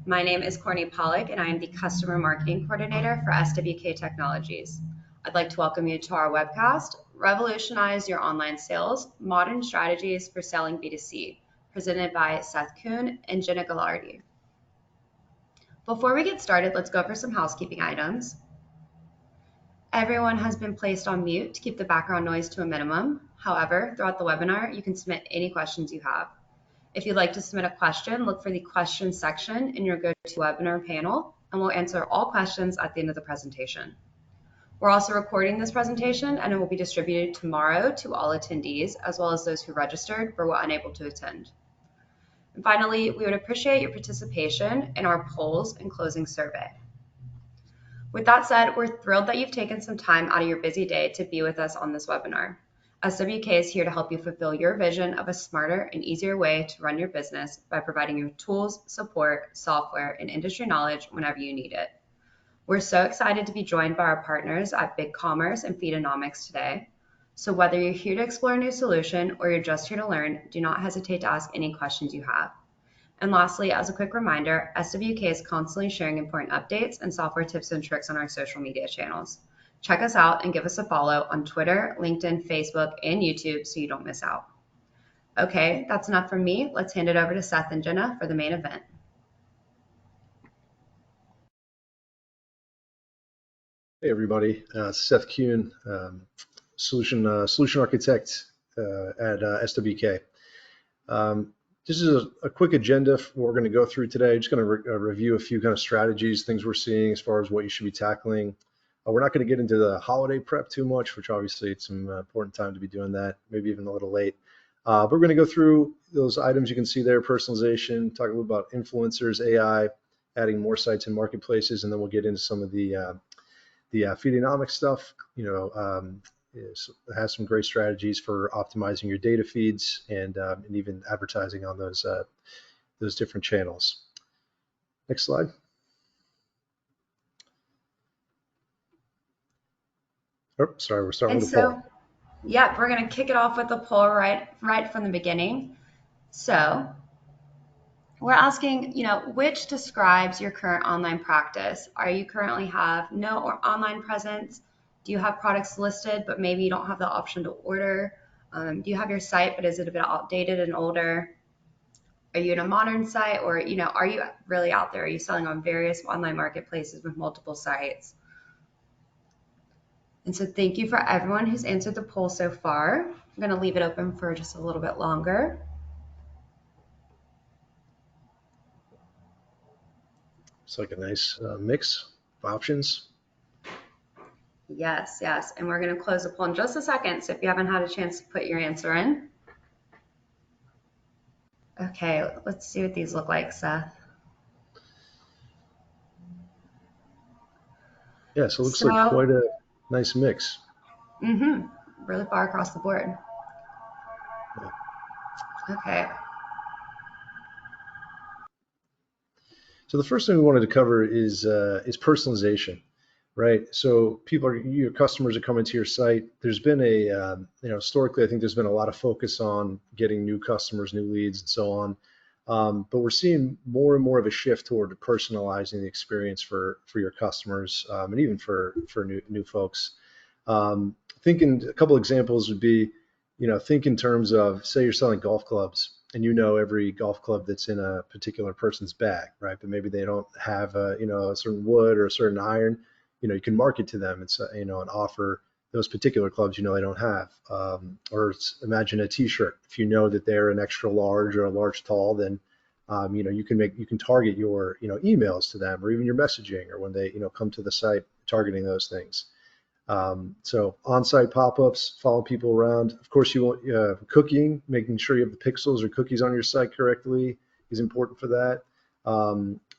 My name is Courtney Pollock, and I am the Customer Marketing Coordinator for SWK Technologies. I'd like to welcome you to our webcast, Revolutionize Your Online Sales, Modern Strategies for Selling B2C, presented by Seth Kuhn and Jenna Gallardi. Before we get started, let's go over some housekeeping items. Everyone has been placed on mute to keep the background noise to a minimum. However, throughout the webinar, you can submit any questions you have. If you'd like to submit a question, look for the questions section in your GoToWebinar panel, and we'll answer all questions at the end of the presentation. We're also recording this presentation, and it will be distributed tomorrow to all attendees, as well as those who registered but were unable to attend. And finally, we would appreciate your participation in our polls and closing survey. With that said, we're thrilled that you've taken some time out of your busy day to be with us on this webinar. SWK is here to help you fulfill your vision of a smarter and easier way to run your business by providing you tools, support, software, and industry knowledge whenever you need it. We're so excited to be joined by our partners at BigCommerce and Feedonomics today. So whether you're here to explore a new solution or you're just here to learn, do not hesitate to ask any questions you have. And lastly, as a quick reminder, SWK is constantly sharing important updates and software tips and tricks on our social media channels. Check us out and give us a follow on Twitter, LinkedIn, Facebook, and YouTube so you don't miss out. Okay, that's enough from me. Let's hand it over to Seth and Jenna for the main event. Hey everybody, Seth Kuhn, solution architect at SWK. This is a quick agenda for what we're going to go through today. I'm just going to review a few kind of strategies, things we're seeing as far as what you should be tackling. We're not going to get into the holiday prep too much, which obviously it's some important time to be doing that, maybe even a little late. But we're going to go through those items you can see there, personalization, talk a little about influencers, AI, adding more sites and marketplaces, and then we'll get into some of the Feedonomics stuff. It has some great strategies for optimizing your data feeds and even advertising on those different channels. Next slide. Oh, sorry, we're starting with the poll. Yeah, we're going to kick it off with the poll right from the beginning. So we're asking, which describes your current online practice? Are you currently have no online presence? Do you have products listed, but maybe you don't have the option to order? Do you have your site, but is it a bit outdated and older? Are you in a modern site, or, are you really out there? Are you selling on various online marketplaces with multiple sites? And so thank you for everyone who's answered the poll so far. I'm going to leave it open for just a little bit longer. It's like a nice mix of options. Yes. And we're going to close the poll in just a second. So if you haven't had a chance to put your answer in. Okay, let's see what these look like, Seth. Yeah, so it looks like quite a nice mix. Really far across the board. Yeah. Okay. So the first thing we wanted to cover is personalization, right? So your customers are coming to your site. There's been historically, I think there's been a lot of focus on getting new customers, new leads, and so on. But we're seeing more and more of a shift toward personalizing the experience for your customers and even for new folks. Thinking a couple examples would be, think in terms of, say you're selling golf clubs and every golf club that's in a particular person's bag, right? But maybe they don't have a certain wood or a certain iron. You can market to them and offer those particular clubs they don't have. Or imagine a T-shirt. If you know that they're an extra large or a large tall, then you can target your emails to them, or even your messaging, or when they come to the site, targeting those things. So on-site pop-ups, follow people around. Of course, you want cooking, making sure you have the pixels or cookies on your site correctly is important for that.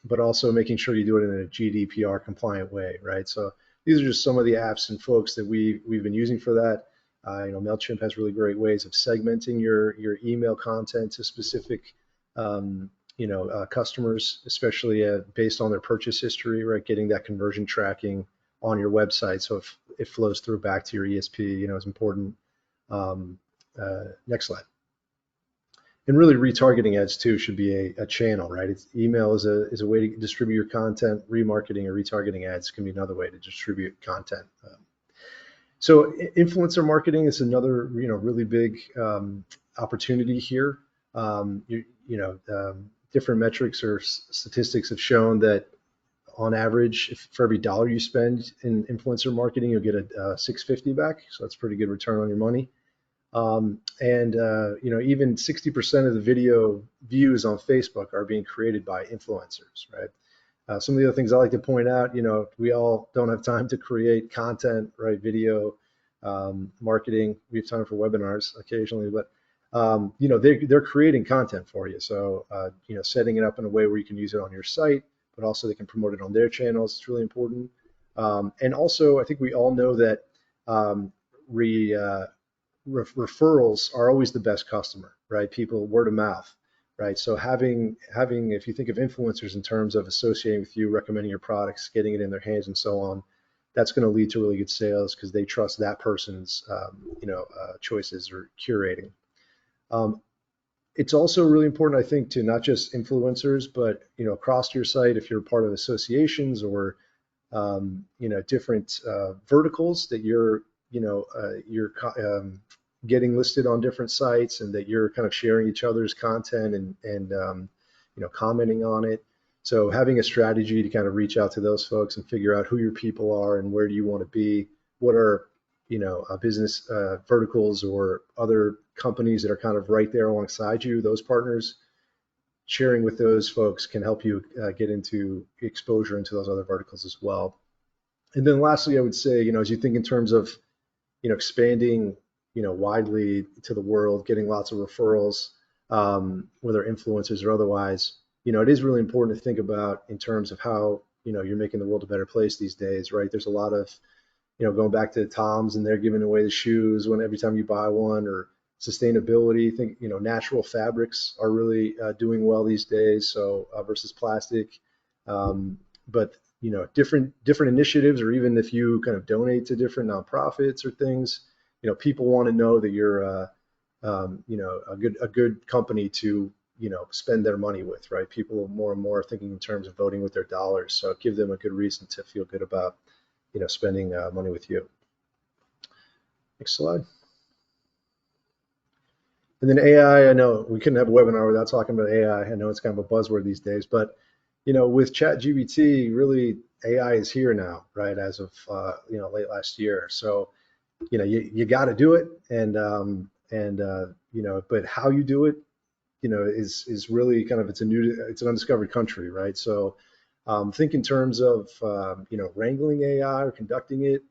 But also making sure you do it in a GDPR compliant way, right? So these are just some of the apps and folks that we've been using for that. MailChimp has really great ways of segmenting your email content to specific customers, especially based on their purchase history, right? Getting that conversion tracking on your website, so if it flows through back to your ESP, is important. Next slide. And really retargeting ads too should be a channel, right? Email is a way to distribute your content. Remarketing or retargeting ads can be another way to distribute content. So influencer marketing is another, really big opportunity here. Different metrics or statistics have shown that on average, for every dollar you spend in influencer marketing, you'll get a $6.50 back. So that's pretty good return on your money. Even 60% of the video views on Facebook are being created by influencers, right? Some of the other things I like to point out, we all don't have time to create content, right? Video, marketing. We have time for webinars occasionally, but they're creating content for you. So setting it up in a way where you can use it on your site, but also they can promote it on their channels. It's really important. And also, I think we all know that referrals are always the best customer, right? People, word of mouth, right? So having, if you think of influencers in terms of associating with you, recommending your products, getting it in their hands and so on, that's going to lead to really good sales because they trust that person's, choices or curating. It's also really important, I think, to not just influencers, but, across your site, if you're part of associations or, different verticals that you're getting listed on different sites and that you're kind of sharing each other's content and commenting on it. So having a strategy to kind of reach out to those folks and figure out who your people are and where do you want to be, what are business verticals or other companies that are kind of right there alongside you, those partners, sharing with those folks can help you get into exposure into those other verticals as well. And then lastly, I would say, as you think in terms of, expanding, widely to the world, getting lots of referrals, whether influencers or otherwise, it is really important to think about in terms of how, you're making the world a better place these days, right? There's a lot of, going back to Tom's and they're giving away the shoes every time you buy one, or sustainability. I think, natural fabrics are really doing well these days. So versus plastic, but different initiatives, or even if you kind of donate to different nonprofits or things, people want to know that you're a good company to spend their money with, right? People more and more are thinking in terms of voting with their dollars. So give them a good reason to feel good about spending money with you. Next slide. And then AI, I know we couldn't have a webinar without talking about AI. I know it's kind of a buzzword these days, but with ChatGPT, really AI is here now, right? As of late last year. So you got to do it, but how you do it, is really kind of it's an undiscovered country, right? So think in terms of wrangling AI or conducting it.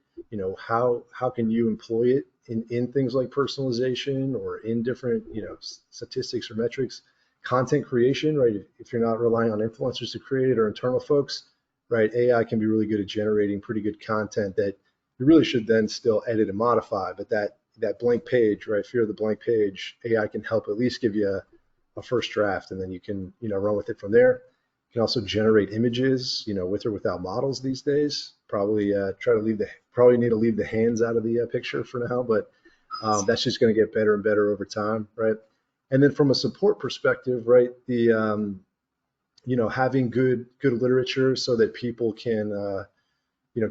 How can you employ it in things like personalization or in different statistics or metrics, content creation, right? If you're not relying on influencers to create it or internal folks, right? AI can be really good at generating pretty good content that you really should then still edit and modify. But that blank page, right? Fear of the blank page, AI can help at least give you a first draft, and then you can run with it from there. You can also generate images, with or without models these days. Probably need to leave the hands out of the picture for now, but that's just going to get better and better over time, right? And then from a support perspective, right, the having good literature so that people can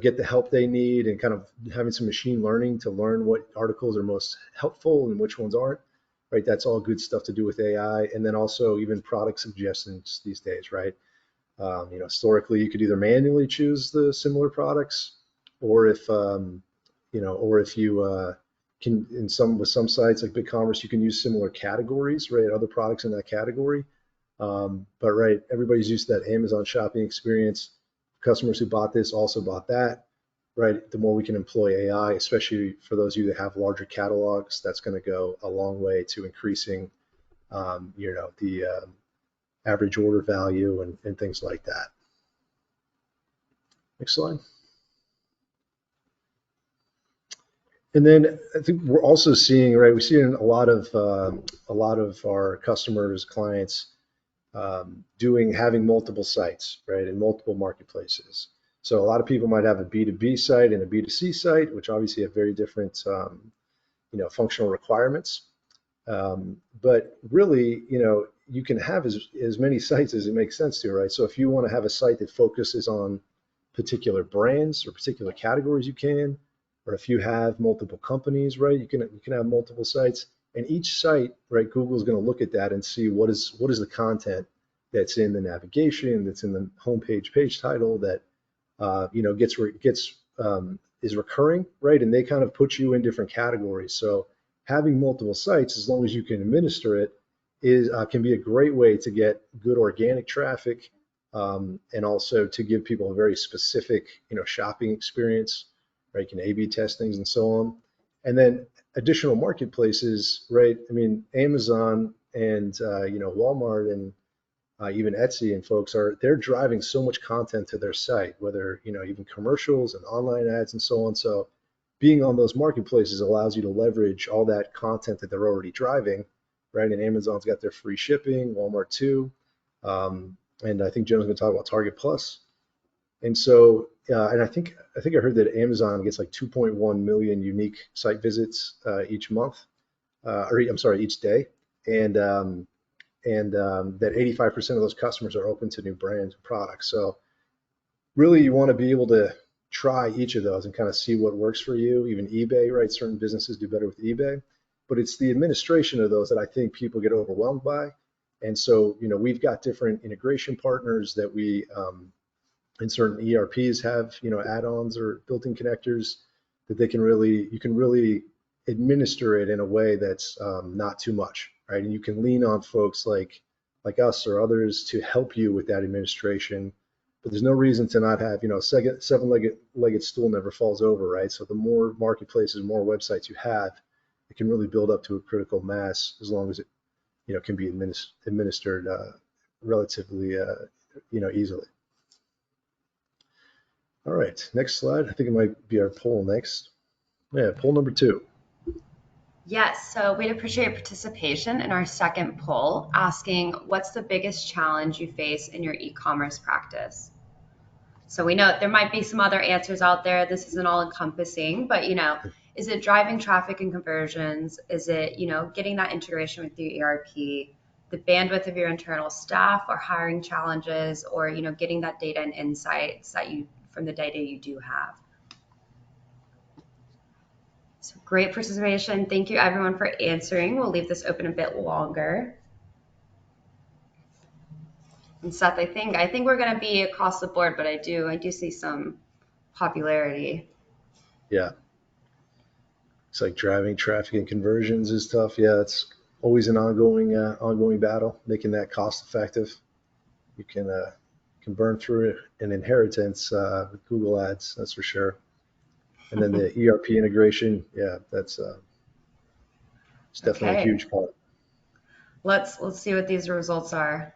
get the help they need, and kind of having some machine learning to learn what articles are most helpful and which ones aren't, right? That's all good stuff to do with AI. And then also even product suggestions these days, right? Historically, you could either manually choose the similar products, or if you can, with some sites like BigCommerce, you can use similar categories, right? Other products in that category. But right, everybody's used to that Amazon shopping experience. Customers who bought this also bought that, right? The more we can employ AI, especially for those of you that have larger catalogs, that's going to go a long way to increasing, the average order value and things like that. Next slide. And then I think we're also seeing, right, we're seeing a lot of our customers, clients having multiple sites, right, in multiple marketplaces. So a lot of people might have a B2B site and a B2C site, which obviously have very different, functional requirements. But really, you can have as many sites as it makes sense to, right? So if you want to have a site that focuses on particular brands or particular categories, you can, or if you have multiple companies, right, you can have multiple sites, and each site, right, Google's going to look at that and see what is the content that's in the navigation, that's in the homepage page title, that is recurring, right? And they kind of put you in different categories. So having multiple sites, as long as you can administer it, can be a great way to get good organic traffic, and also to give people a very specific, shopping experience, right? You can A/B test things and so on. And then additional marketplaces, right? I mean, Amazon and Walmart and even Etsy and folks they're driving so much content to their site, whether even commercials and online ads and so on. So being on those marketplaces allows you to leverage all that content that they're already driving, right? And Amazon's got their free shipping, Walmart too, and I think Jen's going to talk about Target Plus. And so, and I think I heard that Amazon gets like 2.1 million unique site visits each month, each day, and that 85% of those customers are open to new brands and products. So really, you want to be able to try each of those and kind of see what works for you. Even eBay, right? Certain businesses do better with eBay, but it's the administration of those that I think people get overwhelmed by. And so, we've got different integration partners that we, and certain ERPs have, add-ons or built-in connectors that you can really administer it in a way that's not too much, right? And you can lean on folks like us or others to help you with that administration. But there's no reason to not have, seven-legged stool never falls over, right? So the more marketplaces, more websites you have, it can really build up to a critical mass as long as it, can be administered relatively, easily. All right, next slide. I think it might be our poll next. Yeah, poll number 2. Yes, so we'd appreciate your participation in our second poll, asking what's the biggest challenge you face in your e-commerce practice? So we know there might be some other answers out there. This isn't all encompassing, but is it driving traffic and conversions? Is it, getting that integration with your ERP, the bandwidth of your internal staff, or hiring challenges, or, getting that data and insights from the data you do have? So great participation. Thank you everyone for answering. We'll leave this open a bit longer. And Seth, I think we're going to be across the board, but I do see some popularity. Yeah. It's like driving traffic and conversions is tough. Yeah, it's always an ongoing battle, making that cost effective. You can burn through an inheritance with Google Ads, that's for sure. And then the ERP integration, yeah, that's it's definitely a huge part. Let's see what these results are.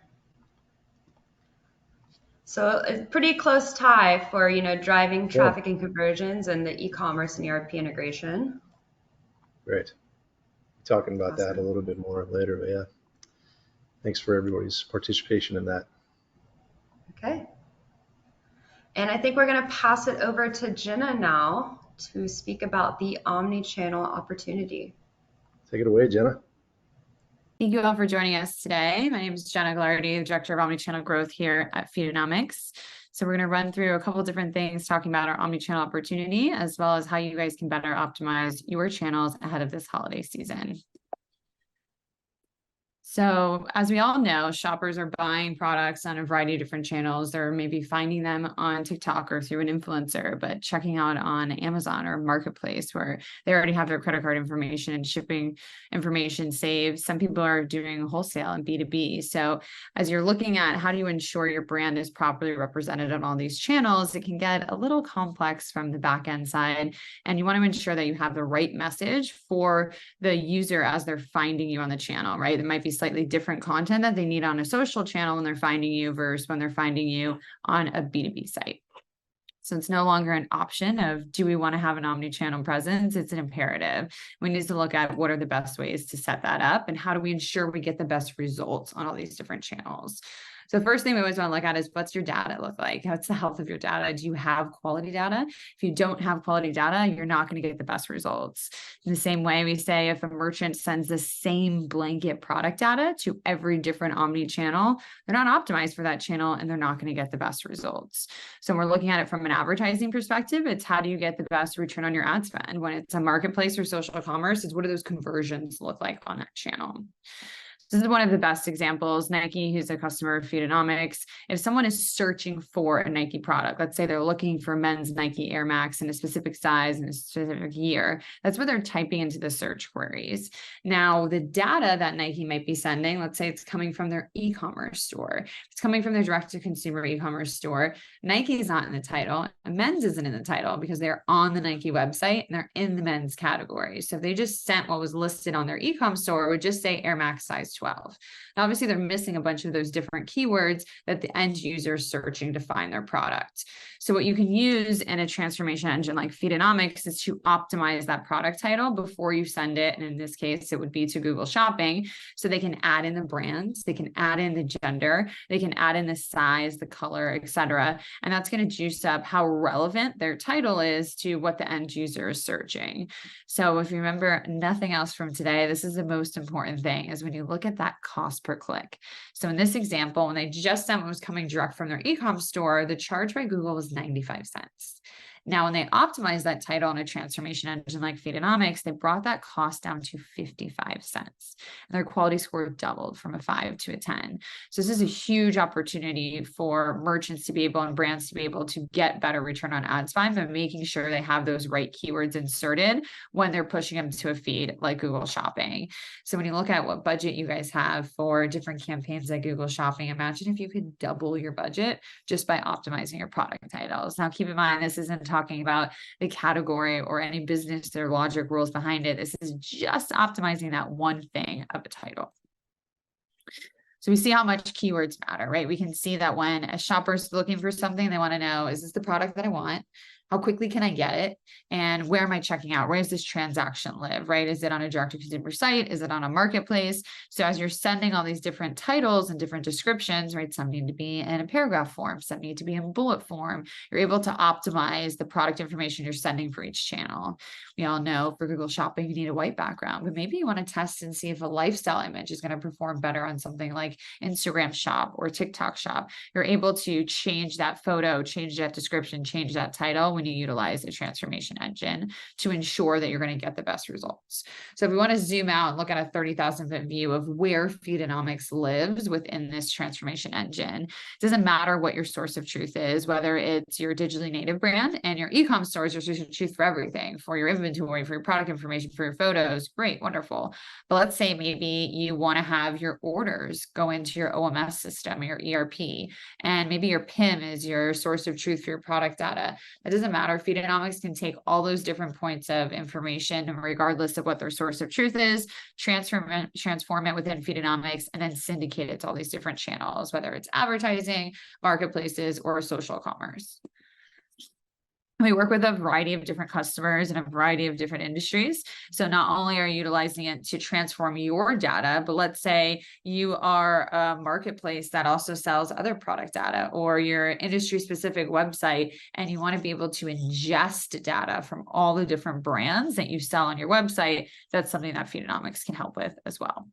So a pretty close tie for driving traffic and conversions and the e-commerce and ERP integration. Great. Talking about that a little bit more later, but yeah. Thanks for everybody's participation in that. Okay. And I think we're going to pass it over to Jenna now to speak about the omni-channel opportunity. Take it away, Jenna. Thank you all for joining us today. My name is Jenna Glardy, the Director of Omnichannel Growth here at Feedonomics. So we're going to run through a couple of different things talking about our omnichannel opportunity, as well as how you guys can better optimize your channels ahead of this holiday season. So as we all know, shoppers are buying products on a variety of different channels. They're maybe finding them on TikTok or through an influencer, but checking out on Amazon or Marketplace where they already have their credit card information and shipping information saved. Some people are doing wholesale and B2B. So as you're looking at how do you ensure your brand is properly represented on all these channels, it can get a little complex from the back end side. And you want to ensure that you have the right message for the user as they're finding you on the channel, right? It might be slightly different content that they need on a social channel when they're finding you versus when they're finding you on a B2B site. So it's no longer an option of, do we want to have an omni-channel presence? It's an imperative. We need to look at what are the best ways to set that up and how do we ensure we get the best results on all these different channels. So first thing we always want to look at is, what's your data look like? What's the health of your data? Do you have quality data? If you don't have quality data, you're not going to get the best results. In the same way, we say if a merchant sends the same blanket product data to every different omni-channel, they're not optimized for that channel and they're not going to get the best results. So we're looking at it from an advertising perspective. It's how do you get the best return on your ad spend? When it's a marketplace or social commerce, it's what do those conversions look like on that channel? This is one of the best examples. Nike, who's a customer of Feedonomics, if someone is searching for a Nike product, let's say they're looking for men's Nike Air Max in a specific size and a specific year, that's what they're typing into the search queries. Now, the data that Nike might be sending, let's say it's coming from their e-commerce store. It's coming from their direct-to-consumer e-commerce store. Nike is not in the title, and men's isn't in the title because they're on the Nike website and they're in the men's category. So if they just sent what was listed on their e-com store, it would just say Air Max size 12. Now, obviously, they're missing a bunch of those different keywords that the end user is searching to find their product. So what you can use in a transformation engine like Feedonomics is to optimize that product title before you send it. And in this case, it would be to Google Shopping. So they can add in the brands, they can add in the gender, they can add in the size, the color, etc. And that's going to juice up how relevant their title is to what the end user is searching. So if you remember nothing else from today, this is the most important thing, is when you look at that cost per click. So in this example, when they just sent what was coming direct from their e-com store, the charge by Google was 95 cents. Now, when they optimized that title in a transformation engine like Feedonomics, they brought that cost down to 55 cents. And their quality score doubled from a 5 to a 10. So this is a huge opportunity for merchants to be able and brands to be able to get better return on ad spend by making sure they have those right keywords inserted when they're pushing them to a feed like Google Shopping. So when you look at what budget you guys have for different campaigns like Google Shopping, imagine if you could double your budget just by optimizing your product titles. Now, keep in mind, this isn't talking about the category or any business or logic rules behind it. This is just optimizing that one thing of a title. So we see how much keywords matter, right? We can see that when a shopper is looking for something, they want to know, is this the product that I want? How quickly can I get it? And where am I checking out? Where does this transaction live, right? Is it on a direct-to-consumer site? Is it on a marketplace? So as you're sending all these different titles and different descriptions, right? Some need to be in a paragraph form, some need to be in bullet form. You're able to optimize the product information you're sending for each channel. We all know for Google Shopping, you need a white background, but maybe you want to test and see if a lifestyle image is going to perform better on something like Instagram Shop or TikTok Shop. You're able to change that photo, change that description, change that title when you utilize a transformation engine to ensure that you're going to get the best results. So if we want to zoom out and look at a 30,000 foot view of where Feedonomics lives within this transformation engine, it doesn't matter what your source of truth is, whether it's your digitally native brand and your e-com store is your source of truth for everything, for your inventory, for your product information, for your photos. Great, wonderful. But let's say maybe you want to have your orders go into your OMS system, your ERP, and maybe your PIM is your source of truth for your product data. It doesn't matter. Feedonomics can take all those different points of information, and regardless of what their source of truth is, transform it within Feedonomics and then syndicate it to all these different channels, whether it's advertising, marketplaces, or social commerce. We work with a variety of different customers in a variety of different industries. So not only are you utilizing it to transform your data, but let's say you are a marketplace that also sells other product data, or your industry-specific website, and you want to be able to ingest data from all the different brands that you sell on your website. That's something that Feedonomics can help with as well.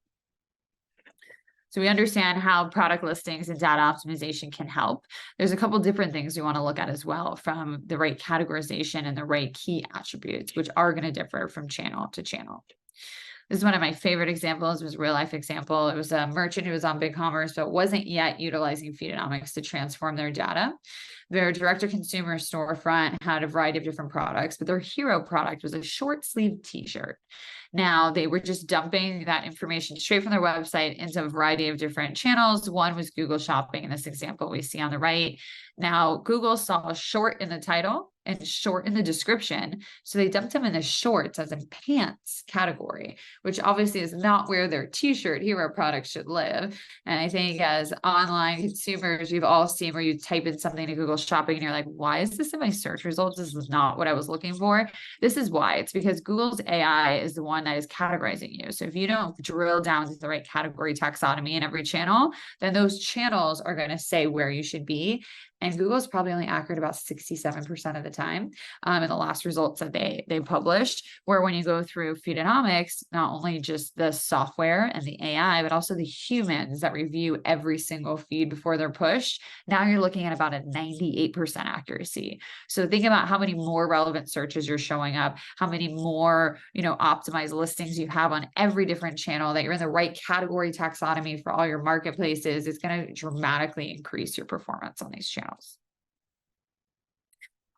So we understand how product listings and data optimization can help. There's a couple different things we want to look at as well, from the right categorization and the right key attributes, which are going to differ from channel to channel. This is one of my favorite examples. It was a real life example. It was a merchant who was on BigCommerce, but wasn't yet utilizing Feedonomics to transform their data. Their direct-to-consumer storefront had a variety of different products, but their hero product was a short-sleeved t-shirt. Now, they were just dumping that information straight from their website into a variety of different channels. One was Google Shopping in this example we see on the right. Now, Google saw short in the title and shorten the description. So they dumped them in the shorts as in pants category, which obviously is not where their t-shirt hero product should live. And I think as online consumers, we've all seen where you type in something to Google Shopping and you're like, why is this in my search results? This is not what I was looking for. This is why. It's because Google's AI is the one that is categorizing you. So if you don't drill down to the right category taxonomy in every channel, then those channels are going to say where you should be. And Google's probably only accurate about 67% of the time in the last results that they published, where when you go through Feedonomics, not only just the software and the AI, but also the humans that review every single feed before they're pushed, now you're looking at about a 98% accuracy. So think about how many more relevant searches you're showing up, how many more, optimized listings you have on every different channel, that you're in the right category taxonomy for all your marketplaces. It's going to dramatically increase your performance on these channels.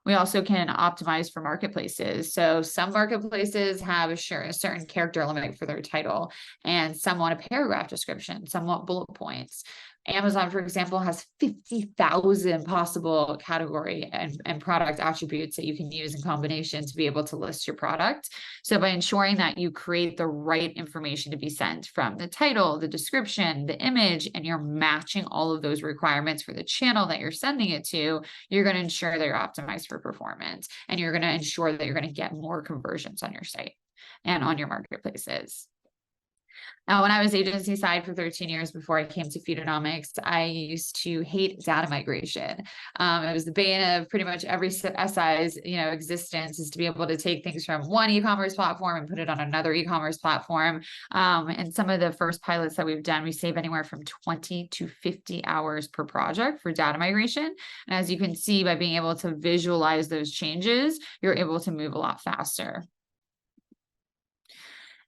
We also can optimize for marketplaces. So some marketplaces have a certain character limit for their title, and some want a paragraph description, some want bullet points. Amazon, for example, has 50,000 possible category and product attributes that you can use in combination to be able to list your product. So by ensuring that you create the right information to be sent from the title, the description, the image, and you're matching all of those requirements for the channel that you're sending it to, you're going to ensure that you're optimized for performance, and you're going to ensure that you're going to get more conversions on your site and on your marketplaces. Now, when I was agency side for 13 years before I came to Feedonomics, I used to hate data migration. It was the bane of pretty much every SI's existence, is to be able to take things from one e-commerce platform and put it on another e-commerce platform. And some of the first pilots that we've done, we save anywhere from 20 to 50 hours per project for data migration. And as you can see, by being able to visualize those changes, you're able to move a lot faster.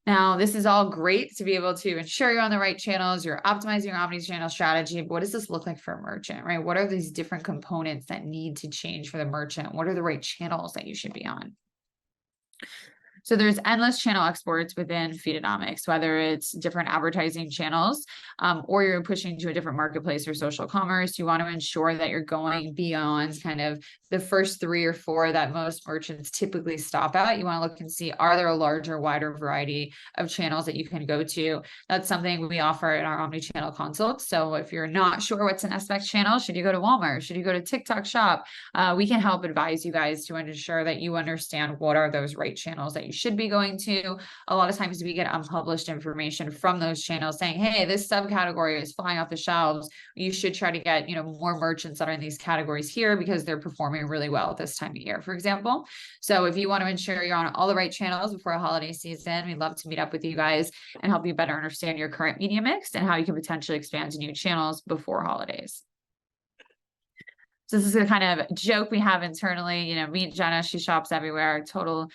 Now, this is all great to be able to ensure you're on the right channels, you're optimizing your omni-channel strategy, but what does this look like for a merchant, right? What are these different components that need to change for the merchant? What are the right channels that you should be on? So there's endless channel exports within Feedonomics, whether it's different advertising channels or you're pushing to a different marketplace or social commerce. You want to ensure that you're going beyond kind of the first 3 or 4 that most merchants typically stop at. You want to look and see, are there a larger, wider variety of channels that you can go to? That's something we offer in our omni-channel consults. So if you're not sure what's an SWK channel, should you go to Walmart? Should you go to TikTok Shop? We can help advise you guys to ensure that you understand what are those right channels that you should be going to. A lot of times we get unpublished information from those channels saying, hey, this subcategory is flying off the shelves. You should try to get, more merchants that are in these categories here because they're performing really well at this time of year, for example. So if you want to ensure you're on all the right channels before a holiday season, we'd love to meet up with you guys and help you better understand your current media mix and how you can potentially expand to new channels before holidays. So this is a kind of joke we have internally, meet Jenna, she shops everywhere, total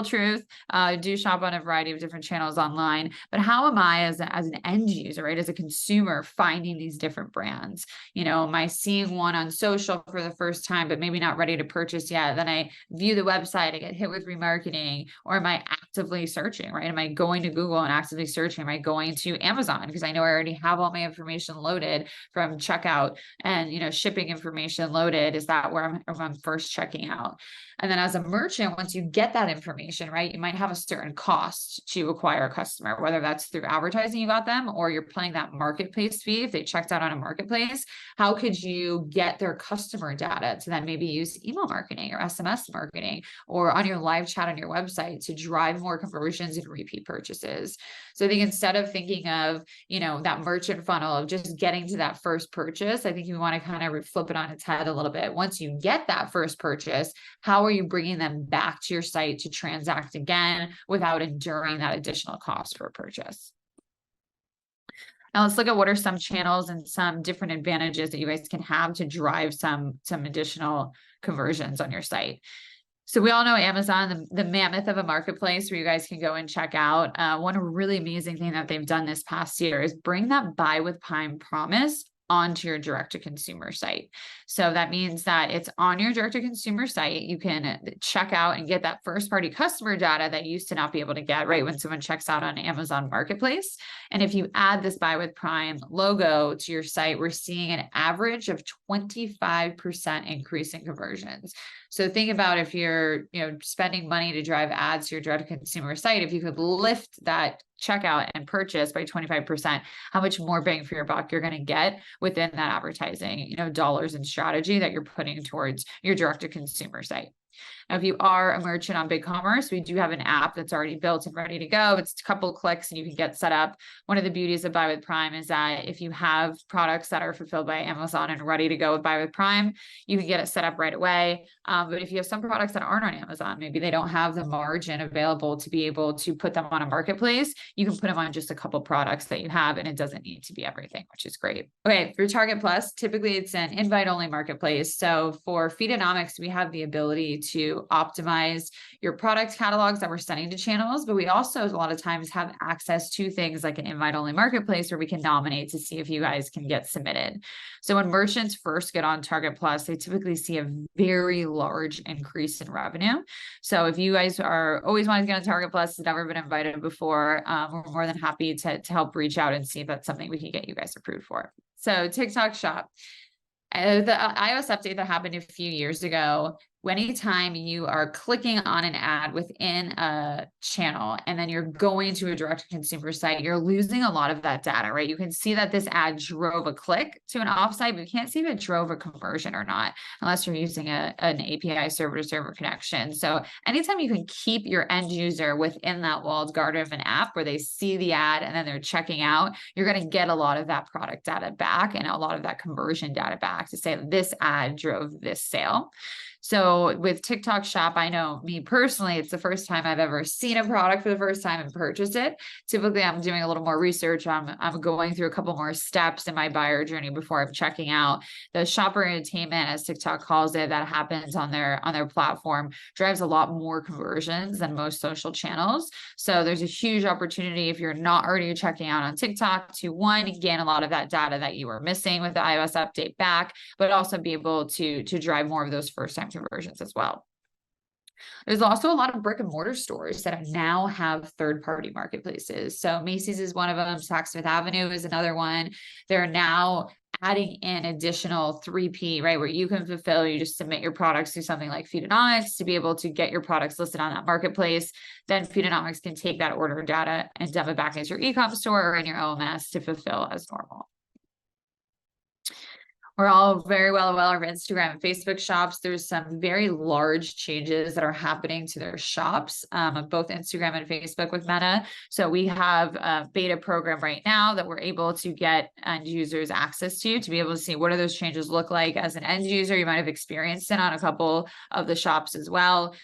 truth. I do shop on a variety of different channels online, but how am I as an end user, right? As a consumer finding these different brands? Am I seeing one on social for the first time, but maybe not ready to purchase yet? Then I view the website, I get hit with remarketing, or am I actively searching, right? Am I going to Google and actively searching? Am I going to Amazon? Because I know I already have all my information loaded from checkout and, shipping information loaded. Is that where I'm first checking out? And then as a merchant, once you get that information, right, you might have a certain cost to acquire a customer, whether that's through advertising you got them or you're paying that marketplace fee if they checked out on a marketplace. How could you get their customer data to then maybe use email marketing or SMS marketing or on your live chat on your website to drive more conversions and repeat purchases? So I think instead of thinking of, that merchant funnel of just getting to that first purchase, I think you want to kind of flip it on its head a little bit. Once you get that first purchase, how are you bringing them back to your site to transact again without enduring that additional cost for a purchase? Now let's look at what are some channels and some different advantages that you guys can have to drive some additional conversions on your site. So we all know Amazon, the mammoth of a marketplace where you guys can go and check out. One really amazing thing that they've done this past year is bring that buy with Prime promise onto your direct-to-consumer site. So that means that it's on your direct-to-consumer site. You can check out and get that first-party customer data that you used to not be able to get, right, when someone checks out on Amazon Marketplace. And if you add this Buy with Prime logo to your site, we're seeing an average of 25% increase in conversions. So think about if you're, spending money to drive ads to your direct-to-consumer site, if you could lift that checkout and purchase by 25%, how much more bang for your buck you're going to get within that advertising, dollars and strategy that you're putting towards your direct-to-consumer site. Now, if you are a merchant on BigCommerce, we do have an app that's already built and ready to go. It's a couple of clicks and you can get set up. One of the beauties of Buy with Prime is that if you have products that are fulfilled by Amazon and ready to go with Buy with Prime, you can get it set up right away. But if you have some products that aren't on Amazon, maybe they don't have the margin available to be able to put them on a marketplace, you can put them on just a couple products that you have, and it doesn't need to be everything, which is great. Okay, for Target Plus, typically it's an invite-only marketplace. So for Feedonomics, we have the ability to optimize your product catalogs that we're sending to channels, but we also a lot of times have access to things like an invite-only marketplace where we can nominate to see if you guys can get submitted. So when merchants first get on Target Plus, they typically see a very large increase in revenue. So if you guys are always wanting to get on Target Plus, has never been invited before, we're more than happy to help reach out and see if that's something we can get you guys approved for. So TikTok Shop. The iOS update that happened a few years ago, anytime you are clicking on an ad within a channel and then you're going to a direct-to-consumer site, you're losing a lot of that data, right? You can see that this ad drove a click to an offsite, but you can't see if it drove a conversion or not, unless you're using an API server-to-server connection. So anytime you can keep your end user within that walled garden of an app where they see the ad and then they're checking out, you're going to get a lot of that product data back and a lot of that conversion data back to say this ad drove this sale. So with TikTok Shop, I know me personally, it's the first time I've ever seen a product for the first time and purchased it. Typically, I'm doing a little more research. I'm going through a couple more steps in my buyer journey before I'm checking out. The shopper entertainment, as TikTok calls it, that happens on their platform drives a lot more conversions than most social channels. So there's a huge opportunity if you're not already checking out on TikTok to, one, gain a lot of that data that you were missing with the iOS update back, but also be able to drive more of those first-time conversions as well. There's also a lot of brick and mortar stores that now have third-party marketplaces. So Macy's is one of them. Saks Fifth Avenue is another one. They're now adding in additional 3P, right, where you can fulfill, you just submit your products through something like Feedonomics to be able to get your products listed on that marketplace. Then Feedonomics can take that order data and dump it back into your e-com store or in your OMS to fulfill as normal. We're all very well aware of Instagram and Facebook shops. There's some very large changes that are happening to their shops, both Instagram and Facebook with Meta. So we have a beta program right now that we're able to get end users access to be able to see what do those changes look like as an end user. You might have experienced it on a couple of the shops as well.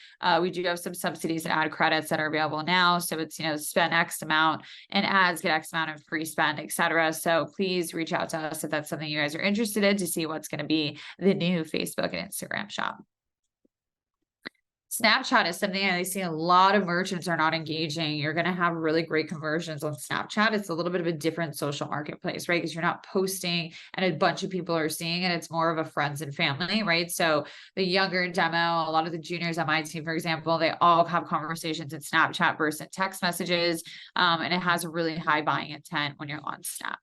We do have some subsidies and ad credits that are available now. So it's, spend X amount and ads, get X amount of free spend, etc. So please reach out to us if that's something you guys are interested in to see what's going to be the new Facebook and Instagram shop. Snapchat is something I see a lot of merchants are not engaging. You're going to have really great conversions on Snapchat. It's a little bit of a different social marketplace, right? Because you're not posting and a bunch of people are seeing it. It's more of a friends and family, right? So the younger demo, a lot of the juniors on my team, for example, they all have conversations in Snapchat versus text messages. And it has a really high buying intent when you're on Snap.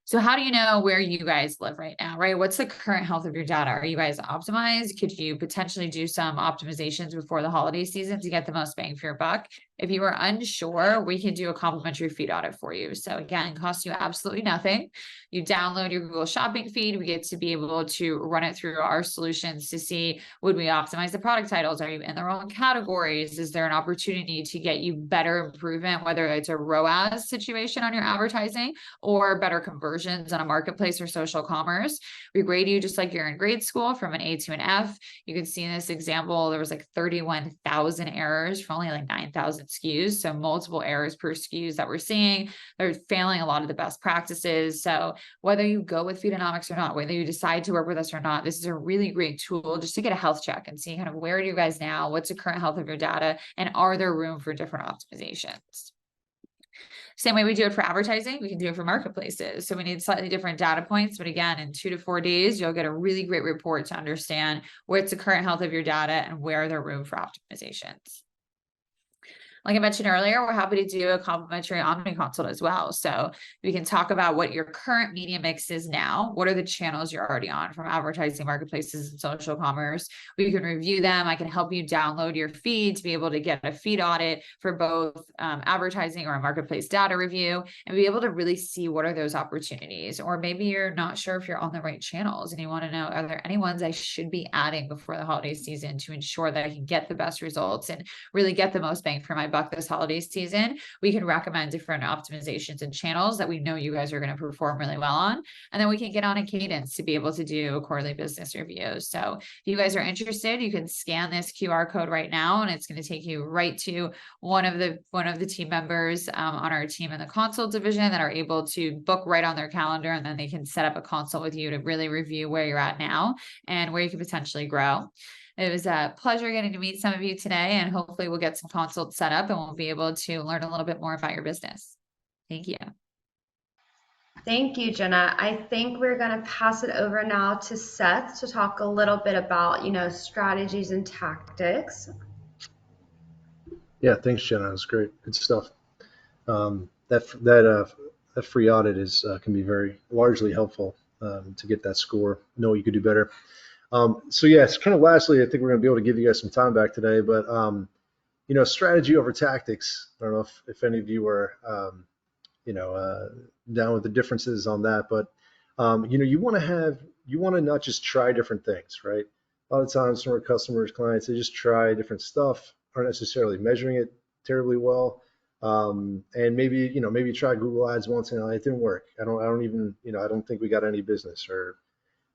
So how do you know where you guys live right now, right? What's the current health of your data? Are you guys optimized? Could you potentially do some optimizations before the holiday season to get the most bang for your buck? If you are unsure, we can do a complimentary feed audit for you. So again, it costs you absolutely nothing. You download your Google Shopping feed. We get to be able to run it through our solutions to see, would we optimize the product titles? Are you in the wrong categories? Is there an opportunity to get you better improvement, whether it's a ROAS situation on your advertising or better conversions on a marketplace or social commerce? We grade you just like you're in grade school from an A to an F. You can see in this example, there was like 31,000 errors for only like 9,000 SKUs. So multiple errors per SKUs that we're seeing. They're failing a lot of the best practices. So whether you go with Feedonomics or not, whether you decide to work with us or not, this is a really great tool just to get a health check and see kind of where are you guys now? What's the current health of your data? And are there room for different optimizations? Same way we do it for advertising, we can do it for marketplaces. So we need slightly different data points, but again, in 2 to 4 days, you'll get a really great report to understand what's the current health of your data and where there are room for optimizations. Like I mentioned earlier, we're happy to do a complimentary Omni consult as well. So we can talk about what your current media mix is now. What are the channels you're already on from advertising, marketplaces, and social commerce? We can review them. I can help you download your feed to be able to get a feed audit for both advertising or a marketplace data review, and be able to really see what are those opportunities. Or maybe you're not sure if you're on the right channels and you want to know, are there any ones I should be adding before the holiday season to ensure that I can get the best results and really get the most bang for my buck this holiday season? We can recommend different optimizations and channels that we know you guys are going to perform really well on. And then we can get on a cadence to be able to do quarterly business reviews. So if you guys are interested, you can scan this QR code right now, and it's going to take you right to one of the team members on our team in the consult division that are able to book right on their calendar, and then they can set up a consult with you to really review where you're at now and where you can potentially grow. It was a pleasure getting to meet some of you today, and hopefully we'll get some consults set up and we'll be able to learn a little bit more about your business. Thank you. Thank you, Jenna. I think we're going to pass it over now to Seth to talk a little bit about, strategies and tactics. Yeah, thanks, Jenna. That's great. Good stuff. That free audit can be very largely helpful to get that score. Know you could do better. So yeah, it's kind of lastly, I think we're going to be able to give you guys some time back today, but strategy over tactics. I don't know if any of you are down with the differences on that, but you want to not just try different things, right? A lot of times from our customers, clients, they just try different stuff, aren't necessarily measuring it terribly well. And maybe try Google Ads once and it didn't work. I don't think we got any business. Or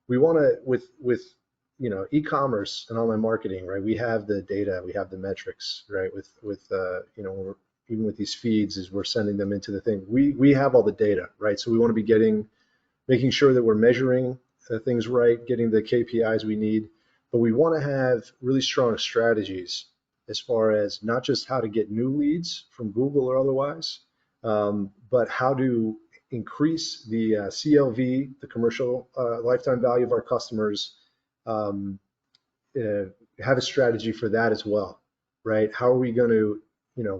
we want to with e-commerce and online marketing, right? We have the data, we have the metrics, right? Even with these feeds, as we're sending them into the thing, we have all the data, right? So we want to be making sure that we're measuring things right, getting the KPIs we need, but we want to have really strong strategies as far as not just how to get new leads from Google or otherwise, but how to increase the CLV, the commercial lifetime value of our customers, have a strategy for that as well, right? How are we going to,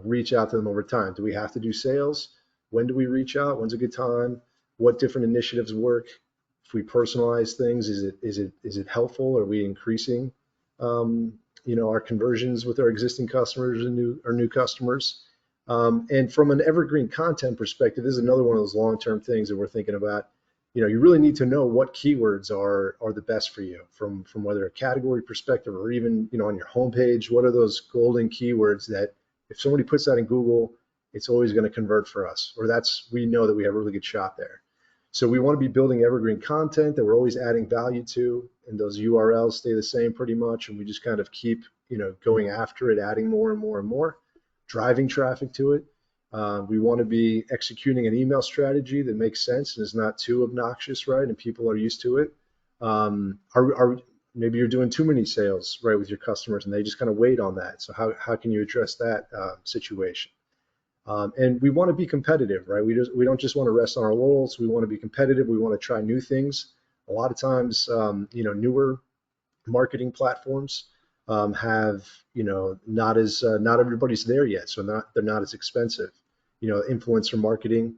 reach out to them over time? Do we have to do sales? When do we reach out? When's a good time? What different initiatives work? If we personalize things, is it helpful? Are we increasing, our conversions with our existing customers and new customers? And from an evergreen content perspective, this is another one of those long-term things that we're thinking about. You really need to know what keywords are the best for you from whether a category perspective or even, on your homepage. What are those golden keywords that if somebody puts that in Google, it's always going to convert for us, or we know that we have a really good shot there. So we want to be building evergreen content that we're always adding value to, and those URLs stay the same pretty much, and we just kind of keep, going after it, adding more and more and more, driving traffic to it. We want to be executing an email strategy that makes sense and is not too obnoxious, right? And people are used to it. Maybe you're doing too many sales, right, with your customers, and they just kind of wait on that. So how can you address that situation? And we want to be competitive, right? We don't just want to rest on our laurels. We want to be competitive. We want to try new things. A lot of times, newer marketing platforms have, not everybody's there yet, so they're not as expensive. Influencer marketing,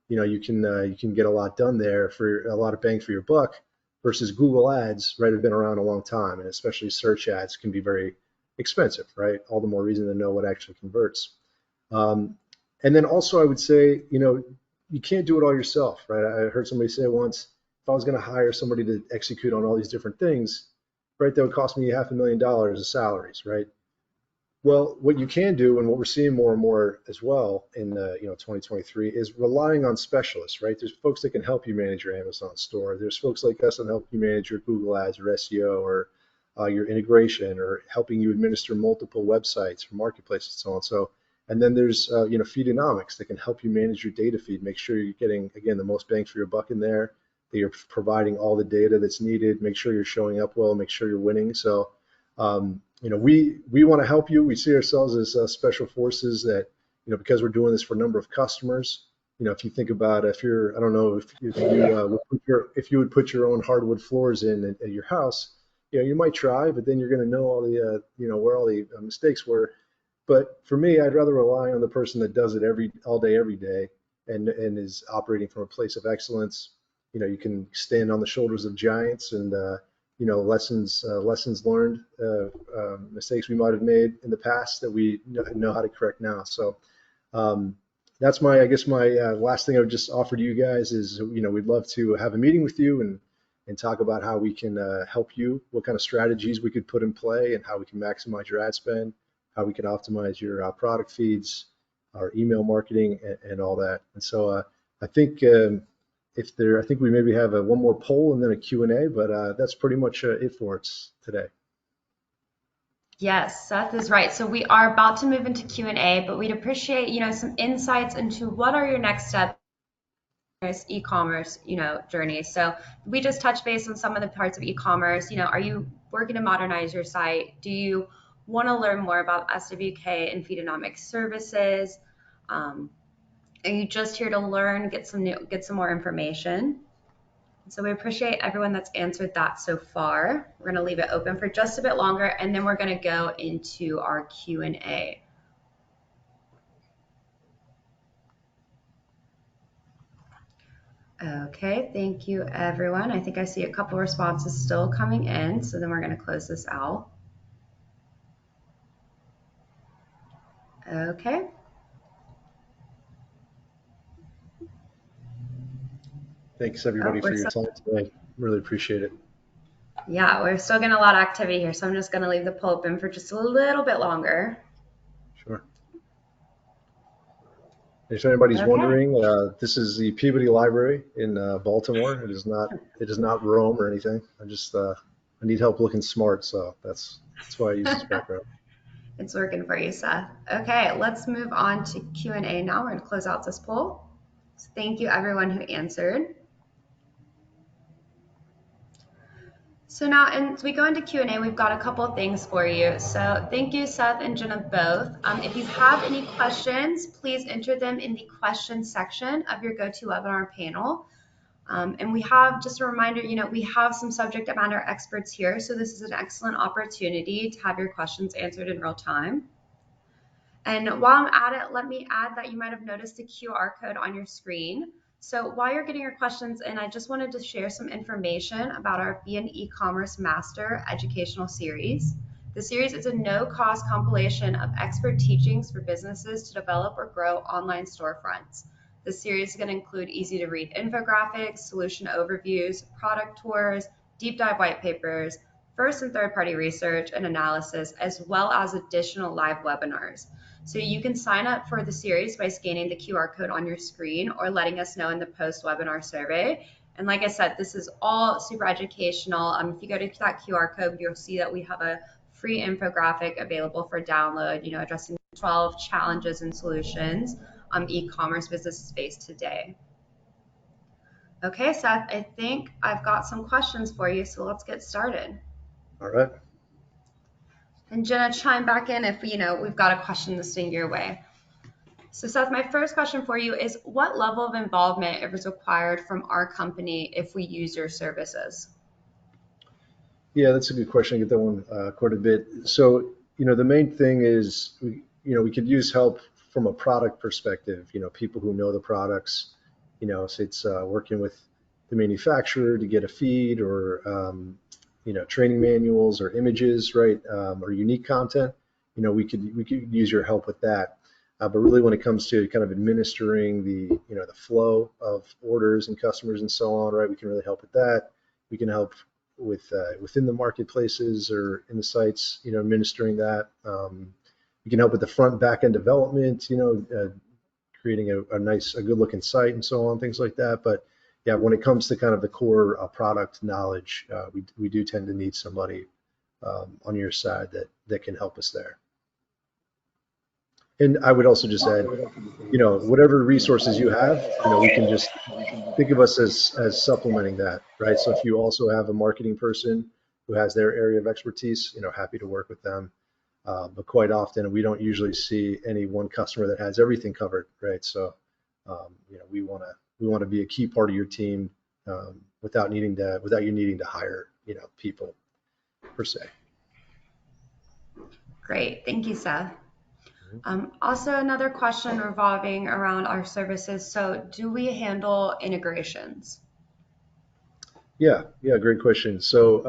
you can get a lot done there for a lot of bang for your buck, versus Google Ads, right? Have been around a long time, and especially search ads can be very expensive, right? All the more reason to know what actually converts. And then also, I would say, you can't do it all yourself, right? I heard somebody say once, if I was going to hire somebody to execute on all these different things, right, that would cost me $500,000 of salaries, right? Well, what you can do, and what we're seeing more and more as well in 2023, is relying on specialists, right? There's folks that can help you manage your Amazon store. There's folks like us that help you manage your Google Ads or SEO or your integration, or helping you administer multiple websites for marketplaces and so on. So, and then there's Feedonomics that can help you manage your data feed, make sure you're getting, again, the most bang for your buck in there, that you're providing all the data that's needed, make sure you're showing up well, make sure you're winning. So we want to help you. We see ourselves as special forces that, because we're doing this for a number of customers, if you think about if you're, I don't know if you would put your own hardwood floors in at your house, you might try, but then you're going to know all the, where all the mistakes were. But for me, I'd rather rely on the person that does it all day, every day, and is operating from a place of excellence. You can stand on the shoulders of giants, and lessons learned, mistakes we might have made in the past that we know how to correct now. So that's I guess my last thing I would just offer to you guys is, we'd love to have a meeting with you and talk about how we can help you, what kind of strategies we could put in play, and how we can maximize your ad spend, how we can optimize your product feeds, our email marketing, and all that. And so I think I think we maybe have one more poll and then a Q&A, but that's pretty much it for us today. Yes, Seth is right. So we are about to move into Q&A, but we'd appreciate, some insights into what are your next steps in this e-commerce, journey. So we just touched base on some of the parts of e-commerce. Are you working to modernize your site? Do you want to learn more about SWK and Feedonomics services? Are you just here to learn, get some more information? So we appreciate everyone that's answered that so far. We're going to leave it open for just a bit longer, and then we're going to go into our Q&A. Okay, thank you, everyone. I think I see a couple responses still coming in, so then we're going to close this out. Okay. Thanks, everybody, for your time today. Really appreciate it. Yeah, we're still getting a lot of activity here, so I'm just going to leave the poll open for just a little bit longer. Sure. If anybody's wondering, this is the Peabody Library in Baltimore. It is not Rome or anything. I need help looking smart, so that's why I use this background. It's working for you, Seth. Okay, let's move on to Q&A now. We're going to close out this poll. So thank you, everyone who answered. So now, as we go into Q&A, we've got a couple of things for you. So thank you, Seth and Jenna, both. If you have any questions, please enter them in the questions section of your GoToWebinar panel. And we have, just a reminder, we have some subject matter experts here. So this is an excellent opportunity to have your questions answered in real time. And while I'm at it, let me add that you might have noticed a QR code on your screen. So while you're getting your questions in, I just wanted to share some information about our Be an E-commerce Master educational series. The series is a no-cost compilation of expert teachings for businesses to develop or grow online storefronts. The series is going to include easy-to-read infographics, solution overviews, product tours, deep dive white papers, first and third-party research and analysis, as well as additional live webinars. So you can sign up for the series by scanning the QR code on your screen or letting us know in the post-webinar survey. And like I said, this is all super educational. If you go to that QR code, you'll see that we have a free infographic available for download, addressing 12 challenges and solutions e-commerce businesses face today. Okay, Seth, I think I've got some questions for you, so let's get started. All right. And Jenna, chime back in if we've got a question that's in your way. So Seth, my first question for you is, what level of involvement is required from our company if we use your services? Yeah, that's a good question. I get that one quite a bit. So, the main thing is, we could use help from a product perspective, people who know the products, so it's working with the manufacturer to get a feed or, training manuals or images, right, or unique content. We could use your help with that. But really, when it comes to kind of administering the flow of orders and customers and so on, right, we can really help with that. We can help with within the marketplaces or in the sites, administering that. We can help with the front and back end development, creating a good looking site and so on, things like that. But yeah, when it comes to kind of the core product knowledge, we do tend to need somebody on your side that can help us there. And I would also just add, whatever resources you have, we can just think of us as supplementing that, right? So if you also have a marketing person who has their area of expertise, happy to work with them. But quite often, we don't usually see any one customer that has everything covered, right? So we want to be a key part of your team without you needing to hire people per se. Great, thank you, Seth. Also, another question revolving around our services. So, do we handle integrations? Yeah, great question. So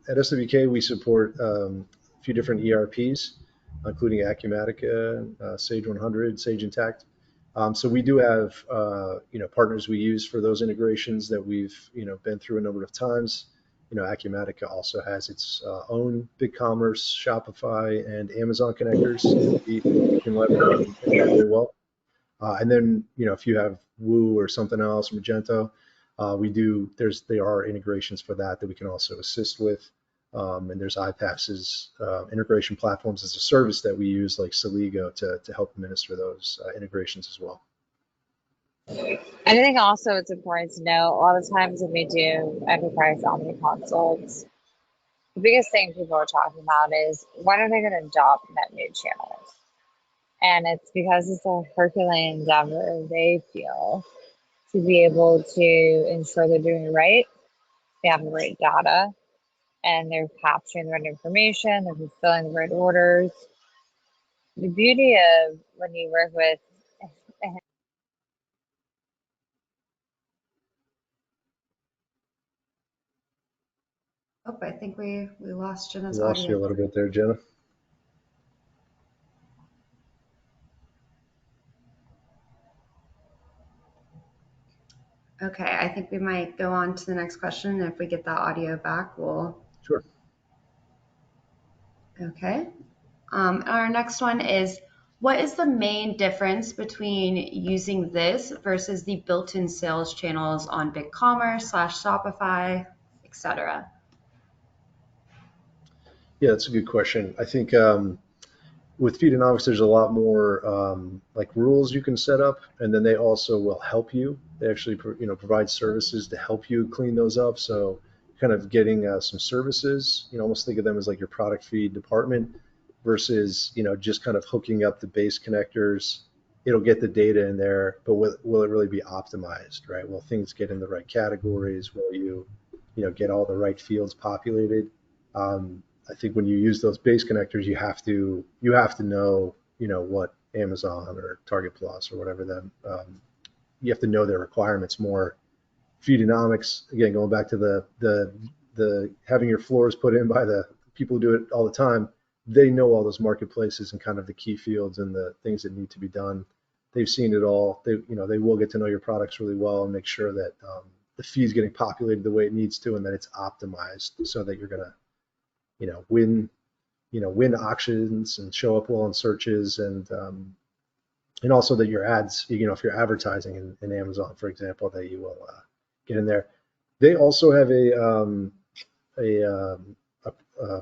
at SWK, we support a few different ERPs, including Acumatica, Sage 100, Sage Intacct. So we do have partners we use for those integrations that we've been through a number of times. Acumatica also has its own BigCommerce, Shopify, and Amazon connectors. We can leverage and integrate very well. And then if you have Woo or something else, Magento, there are integrations for that we can also assist with. And there's iPass's integration platforms as a service that we use, like Celigo, to help administer those integrations as well. I think also it's important to know, a lot of times when we do enterprise omni consults, the biggest thing people are talking about is when are they going to adopt net new channels? And it's because it's a Herculean endeavor, they feel, to be able to ensure they're doing it right, they have the right data, and they're capturing the right information, they're fulfilling the right orders. The beauty of when you work with Oh, I think we lost Jenna's Lost audio. you a little bit there, Jenna. Okay, I think we might go on to the next question. If we get that audio back, we'll. Sure. Okay. Our next one is, what is the main difference between using this versus the built-in sales channels on BigCommerce / Shopify, etc.? Yeah, that's a good question. I think with Feedonomics, there's a lot more like rules you can set up, and then they also will help you. They actually provide services to help you clean those up. So kind of getting some services, almost think of them as like your product feed department versus just kind of hooking up the base connectors. It'll get the data in there, but will it really be optimized, right? Will things get in the right categories? Will you get all the right fields populated? I think when you use those base connectors, you have to know what Amazon or Target Plus or whatever them you have to know their requirements more. Feedonomics, again, going back to the having your floors put in by the people who do it all the time, they know all those marketplaces and kind of the key fields and the things that need to be done. They've seen it all. They will get to know your products really well and make sure that the feed is getting populated the way it needs to and that it's optimized so that you're gonna win auctions and show up well in searches and also that your ads, if you're advertising in Amazon, for example, that you will get in there. They also have a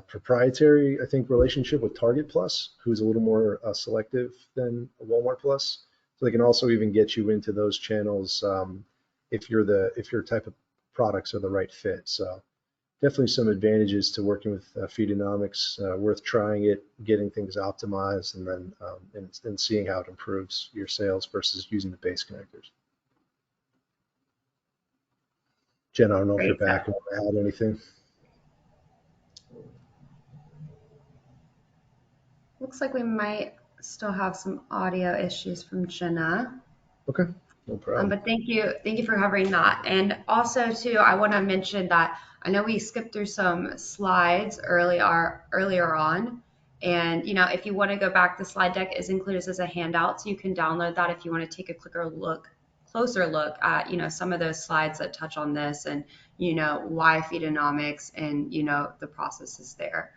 proprietary, I think, relationship with Target Plus, who's a little more selective than Walmart Plus. So they can also even get you into those channels if your type of products are the right fit. So definitely some advantages to working with Feedonomics. Worth trying it, getting things optimized, and then and seeing how it improves your sales versus using the base connectors. Jen, I don't know if you're back. Want to add anything? Looks like we might still have some audio issues from Jenna. Okay, no problem. But thank you for covering that. And also too, I want to mention that I know we skipped through some slides earlier on, and if you want to go back, the slide deck is included as a handout, so you can download that if you want to take a closer look at some of those slides that touch on this and why Feedonomics and the processes there.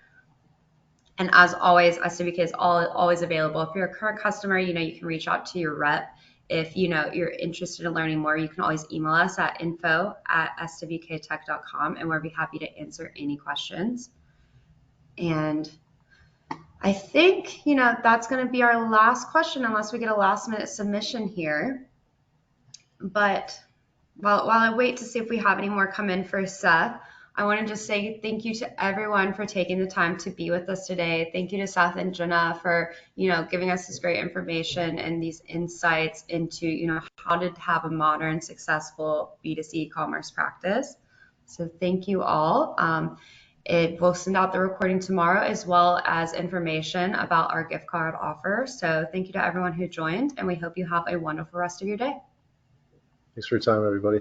And as always, SWK is always available. If you're a current customer, you can reach out to your rep. If you're interested in learning more, you can always email us at info@swktech.com, and we'll be happy to answer any questions. And I think that's going to be our last question, unless we get a last-minute submission here. But while I wait to see if we have any more come in for Seth, I want to just say thank you to everyone for taking the time to be with us today. Thank you to Seth and Jenna for, giving us this great information and these insights into, how to have a modern, successful B2C commerce practice. So thank you all. We'll send out the recording tomorrow as well as information about our gift card offer. So thank you to everyone who joined, and we hope you have a wonderful rest of your day. Thanks for your time, everybody.